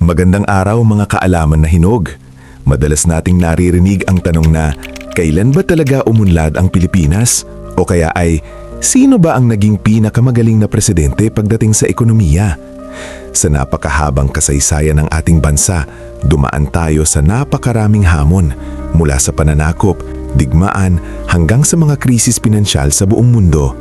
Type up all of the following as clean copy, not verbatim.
Magandang araw mga kaalaman na hinog. Madalas nating naririnig ang tanong na, kailan ba talaga umunlad ang Pilipinas? O kaya ay, sino ba ang naging pinakamagaling na presidente pagdating sa ekonomiya? Sa napakahabang kasaysayan ng ating bansa, dumaan tayo sa napakaraming hamon, mula sa pananakop, digmaan, hanggang sa mga krisis pinansyal sa buong mundo.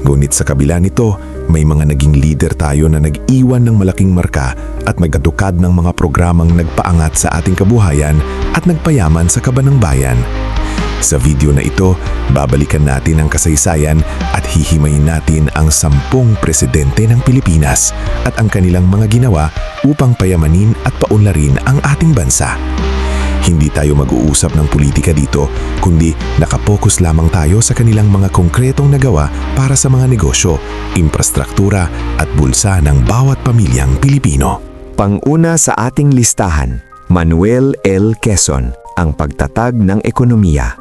Ngunit sa kabila nito, may mga naging leader tayo na nag-iwan ng malaking marka at nagkatupad ng mga programang nagpaangat sa ating kabuhayan at nagpayaman sa kaban ng bayan. Sa video na ito, babalikan natin ang kasaysayan at hihimayin natin ang 10 presidente ng Pilipinas at ang kanilang mga ginawa upang payamanin at paunlarin ang ating bansa. Hindi tayo mag-uusap ng politika dito, kundi nakapokus lamang tayo sa kanilang mga konkretong nagawa para sa mga negosyo, infrastruktura at bulsa ng bawat pamilyang Pilipino. Panguna sa ating listahan, Manuel L. Quezon, ang pagtatag ng ekonomiya.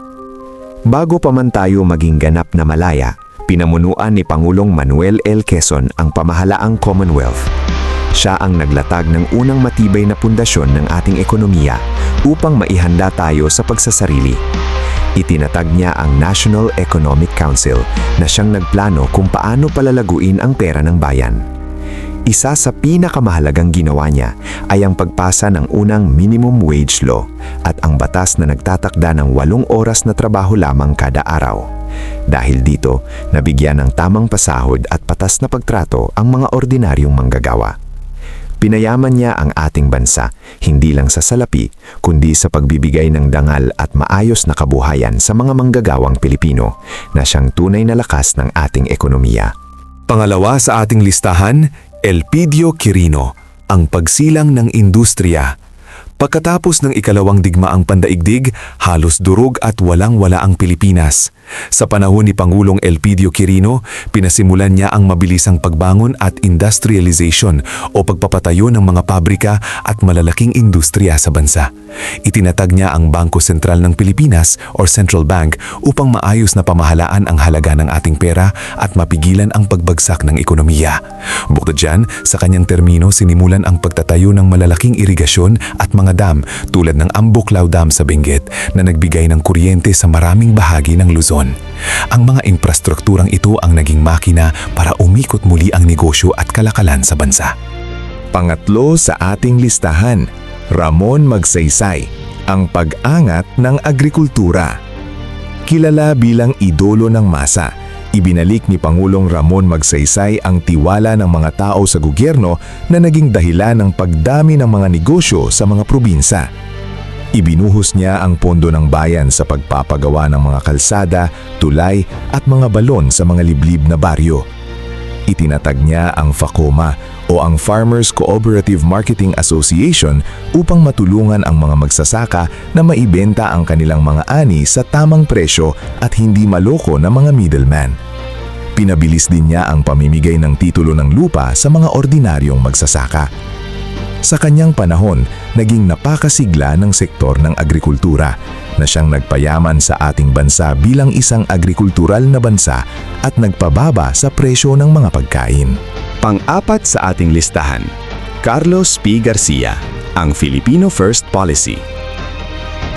Bago pa man tayo maging ganap na malaya, pinamunuan ni Pangulong Manuel L. Quezon ang pamahalaang Commonwealth. Siya ang naglatag ng unang matibay na pundasyon ng ating ekonomiya upang maihanda tayo sa pagsasarili. Itinatag niya ang National Economic Council na siyang nagplano kung paano palalaguin ang pera ng bayan. Isa sa pinakamahalagang ginawa niya ay ang pagpasa ng unang minimum wage law at ang batas na nagtatakda ng 8 oras na trabaho lamang kada araw. Dahil dito, nabigyan ng tamang pasahod at patas na pagtrato ang mga ordinaryong manggagawa. Pinayaman niya ang ating bansa, hindi lang sa salapi, kundi sa pagbibigay ng dangal at maayos na kabuhayan sa mga manggagawang Pilipino na siyang tunay na lakas ng ating ekonomiya. Pangalawa sa ating listahan, Elpidio Quirino, ang pagsilang ng industriya. Pagkatapos ng ikalawang digmaang pandaigdig, halos durog at walang-wala ang Pilipinas. Sa panahon ni Pangulong Elpidio Quirino, pinasimulan niya ang mabilisang pagbangon at industrialization o pagpapatayo ng mga pabrika at malalaking industriya sa bansa. Itinatag niya ang Bangko Sentral ng Pilipinas o Central Bank upang maayos na pamahalaan ang halaga ng ating pera at mapigilan ang pagbagsak ng ekonomiya. Bukod dyan, sa kanyang termino sinimulan ang pagtatayo ng malalaking irigasyon at mga dam tulad ng Ambuklao Dam sa Benguet na nagbigay ng kuryente sa maraming bahagi ng Luzon. Ang mga infrastrukturang ito ang naging makina para umikot muli ang negosyo at kalakalan sa bansa. Pangatlo sa ating listahan, Ramon Magsaysay, ang pag-angat ng agrikultura. Kilala bilang idolo ng masa, ibinalik ni Pangulong Ramon Magsaysay ang tiwala ng mga tao sa gobyerno na naging dahilan ng pagdami ng mga negosyo sa mga probinsya. Ibinuhos niya ang pondo ng bayan sa pagpapagawa ng mga kalsada, tulay at mga balon sa mga liblib na baryo. Itinatag niya ang FACOMA o ang Farmers Cooperative Marketing Association upang matulungan ang mga magsasaka na maibenta ang kanilang mga ani sa tamang presyo at hindi maloko ng mga middleman. Pinabilis din niya ang pamimigay ng titulo ng lupa sa mga ordinaryong magsasaka. Sa kanyang panahon, naging napakasigla ng sektor ng agrikultura na siyang nagpayaman sa ating bansa bilang isang agrikultural na bansa at nagpababa sa presyo ng mga pagkain. Pang-apat sa ating listahan, Carlos P. Garcia, ang Filipino First Policy.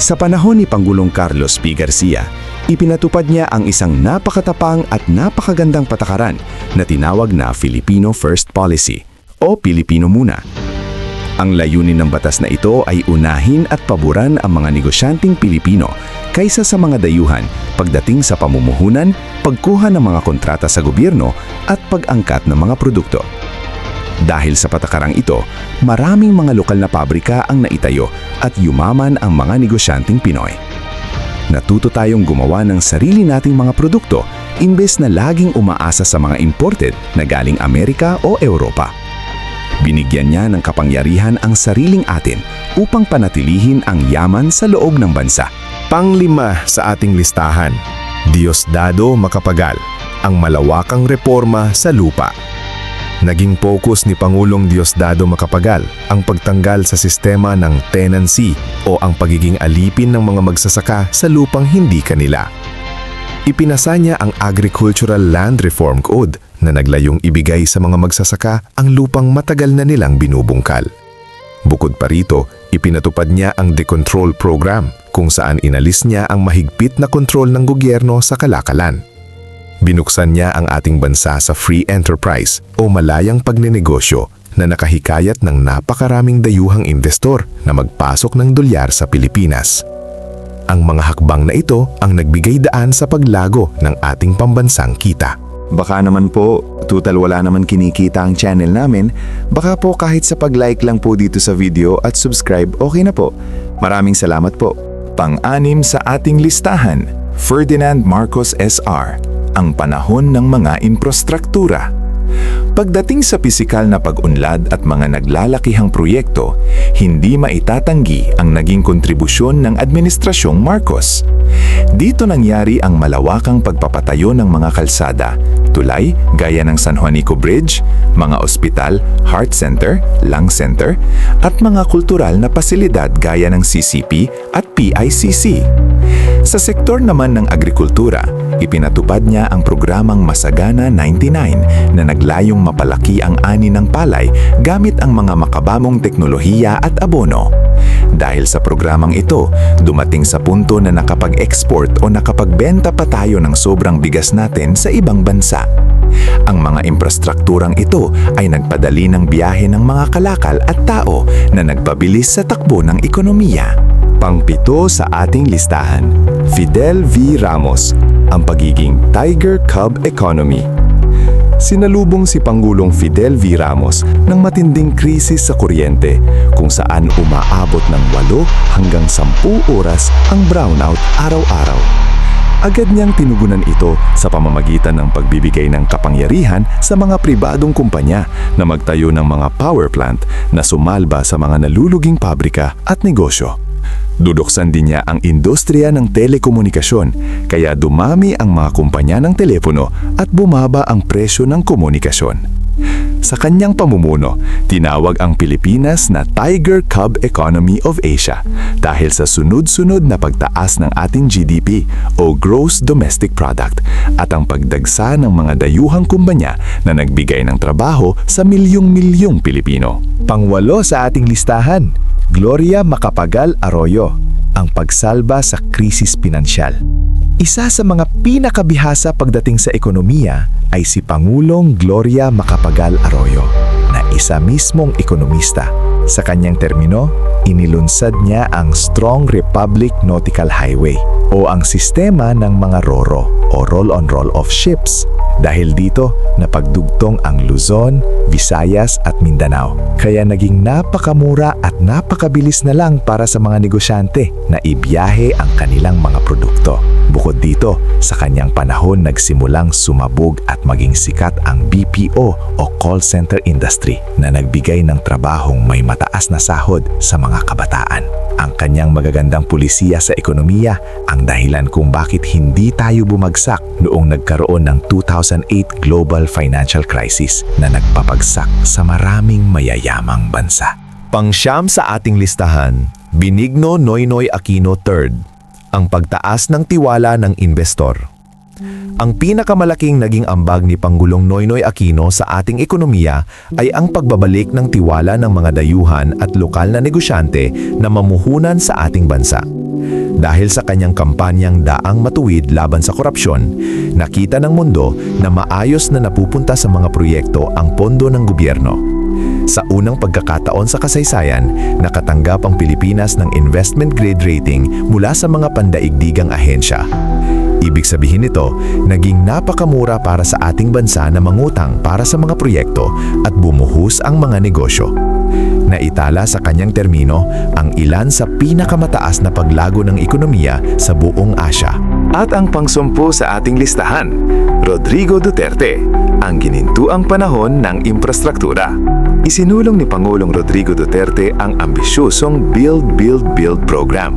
Sa panahon ni Pangulong Carlos P. Garcia, ipinatupad niya ang isang napakatapang at napakagandang patakaran na tinawag na Filipino First Policy o Pilipino Muna. Ang layunin ng batas na ito ay unahin at paboran ang mga negosyanteng Pilipino kaysa sa mga dayuhan pagdating sa pamumuhunan, pagkuha ng mga kontrata sa gobyerno at pag-angkat ng mga produkto. Dahil sa patakarang ito, maraming mga lokal na pabrika ang naitayo at yumaman ang mga negosyanteng Pinoy. Natuto tayong gumawa ng sarili nating mga produkto imbes na laging umaasa sa mga imported na galing Amerika o Europa. Binigyan niya ng kapangyarihan ang sariling atin upang panatilihin ang yaman sa loob ng bansa. Panglima sa ating listahan, Diosdado Macapagal, ang malawakang reforma sa lupa. Naging focus ni Pangulong Diosdado Macapagal ang pagtanggal sa sistema ng tenancy o ang pagiging alipin ng mga magsasaka sa lupang hindi kanila. Ipinasa niya ang Agricultural Land Reform Code na naglayong ibigay sa mga magsasaka ang lupang matagal na nilang binubungkal. Bukod pa rito, ipinatupad niya ang Decontrol Program kung saan inalis niya ang mahigpit na kontrol ng gobyerno sa kalakalan. Binuksan niya ang ating bansa sa free enterprise o malayang pagnenegosyo na nakahikayat ng napakaraming dayuhang investor na magpasok ng dolyar sa Pilipinas. Ang mga hakbang na ito ang nagbigay daan sa paglago ng ating pambansang kita. Baka naman po, total wala naman kinikita ang channel namin, baka po kahit sa pag-like lang po dito sa video at subscribe, okay na po. Maraming salamat po. Pang-anim sa ating listahan, Ferdinand Marcos SR, ang panahon ng mga infrastruktura. Pagdating sa pisikal na pag-unlad at mga naglalakihang proyekto, hindi maitatanggi ang naging kontribusyon ng Administrasyong Marcos. Dito nangyari ang malawakang pagpapatayo ng mga kalsada, tulay gaya ng San Juanico Bridge, mga ospital, heart center, lung center, at mga kultural na pasilidad gaya ng CCP at PICC. Sa sektor naman ng agrikultura, ipinatupad niya ang programang Masagana 99 na naglayong mapalaki ang ani ng palay gamit ang mga makabamong teknolohiya at abono. Dahil sa programang ito, dumating sa punto na nakapag-export o nakapagbenta pa tayo ng sobrang bigas natin sa ibang bansa. Ang mga infrastrukturang ito ay nagpadali ng biyahe ng mga kalakal at tao na nagpabilis sa takbo ng ekonomiya. Pangpito sa ating listahan, Fidel V. Ramos, ang pagiging Tiger Cub Economy. Sinalubong si Pangulong Fidel V. Ramos ng matinding krisis sa kuryente kung saan umaabot ng 8 hanggang 10 oras ang brownout araw-araw. Agad niyang tinugunan ito sa pamamagitan ng pagbibigay ng kapangyarihan sa mga pribadong kumpanya na magtayo ng mga power plant na sumalba sa mga naluluging pabrika at negosyo. Duduksan din niya ang industriya ng telekomunikasyon, kaya dumami ang mga kumpanya ng telepono at bumaba ang presyo ng komunikasyon. Sa kanyang pamumuno, tinawag ang Pilipinas na Tiger Cub Economy of Asia dahil sa sunod-sunod na pagtaas ng ating GDP o Gross Domestic Product at ang pagdagsa ng mga dayuhang kumpanya na nagbigay ng trabaho sa milyong-milyong Pilipino. Pangwalo sa ating listahan, Gloria Macapagal Arroyo, ang pagsalba sa krisis pinansyal. Isa sa mga pinakabihasa pagdating sa ekonomiya ay si Pangulong Gloria Macapagal Arroyo, na isa mismong ekonomista. Sa kanyang termino, inilunsad niya ang Strong Republic Nautical Highway o ang sistema ng mga RORO o roll-on-roll-off ships. Dahil dito, napagdugtong ang Luzon, Visayas at Mindanao. Kaya naging napakamura at napakabilis na lang para sa mga negosyante na ibiyahe ang kanilang mga produkto. Bukod dito, sa kanyang panahon nagsimulang sumabog at maging sikat ang BPO o call center industry na nagbigay ng trabahong may mataas na sahod sa mga kabataan. Ang kanyang magagandang pulisiya sa ekonomiya ang dahilan kung bakit hindi tayo bumagsak noong nagkaroon ng 2008 global financial crisis na nagpapagsak sa maraming mayayamang bansa. Pangsyam sa ating listahan, Benigno Noynoy Aquino III, ang pagtaas ng tiwala ng investor. Ang pinakamalaking naging ambag ni Pangulong Noynoy Aquino sa ating ekonomiya ay ang pagbabalik ng tiwala ng mga dayuhan at lokal na negosyante na mamuhunan sa ating bansa. Dahil sa kanyang kampanyang Daang Matuwid laban sa korupsyon, nakita ng mundo na maayos na napupunta sa mga proyekto ang pondo ng gobyerno. Sa unang pagkakataon sa kasaysayan, nakatanggap ang Pilipinas ng investment grade rating mula sa mga pandaigdigang ahensya. Ibig sabihin nito, naging napakamura para sa ating bansa na mangutang para sa mga proyekto at bumuhos ang mga negosyo. Naitala sa kanyang termino ang ilan sa pinakamataas na paglago ng ekonomiya sa buong Asya. At ang pangsumpu sa ating listahan, Rodrigo Duterte, ang ginintuang panahon ng infrastruktura. Isinulong ni Pangulong Rodrigo Duterte ang ambisyosong Build, Build, Build program.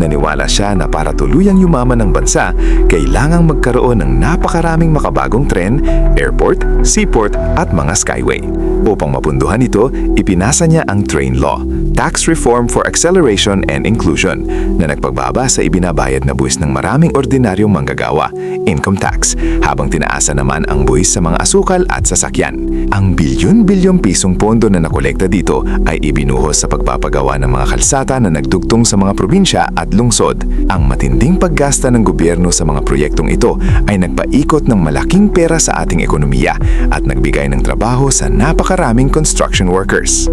Naniwala siya na para tuluyang yumaman ng bansa, kailangang magkaroon ng napakaraming makabagong tren, airport, seaport at mga skyway. Upang mapunduhan ito, ipinasa niya ang Train Law, Tax Reform for Acceleration and Inclusion, na nagpagbaba sa ibinabayad na buwis ng maraming ordinaryong manggagawa, income tax, habang tinaasa naman ang buwis sa mga asukal at sasakyan. Ang bilyon-bilyong pisong pondo na nakolekta dito ay ibinuhos sa pagpapagawa ng mga kalsata na nagdugtong sa mga probinsya at lungsod. Ang matinding paggasta ng gobyerno sa mga proyektong ito ay nagpaikot ng malaking pera sa ating ekonomiya at nagbigay ng trabaho sa napakaraming construction workers.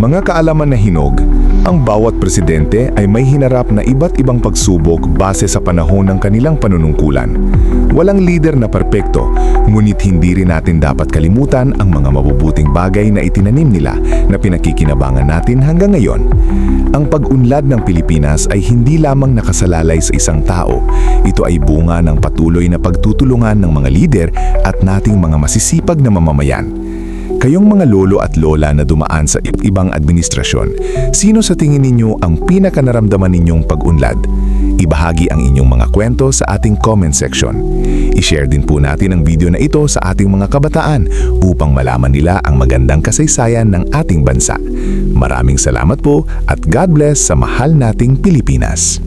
Mga kaalaman na hinog, ang bawat presidente ay may hinarap na iba't ibang pagsubok base sa panahon ng kanilang panunungkulan. Walang lider na perpekto, ngunit hindi rin natin dapat kalimutan ang mga mabubuting bagay na itinanim nila na pinakikinabangan natin hanggang ngayon. Ang pag-unlad ng Pilipinas ay hindi lamang nakasalalay sa isang tao. Ito ay bunga ng patuloy na pagtutulungan ng mga lider at nating mga masisipag na mamamayan. Kayong mga lolo at lola na dumaan sa ibang administrasyon, sino sa tingin ninyo ang pinakanaramdaman ninyong pag-unlad? Ibahagi ang inyong mga kwento sa ating comment section. I-share din po natin ang video na ito sa ating mga kabataan upang malaman nila ang magandang kasaysayan ng ating bansa. Maraming salamat po at God bless sa mahal nating Pilipinas.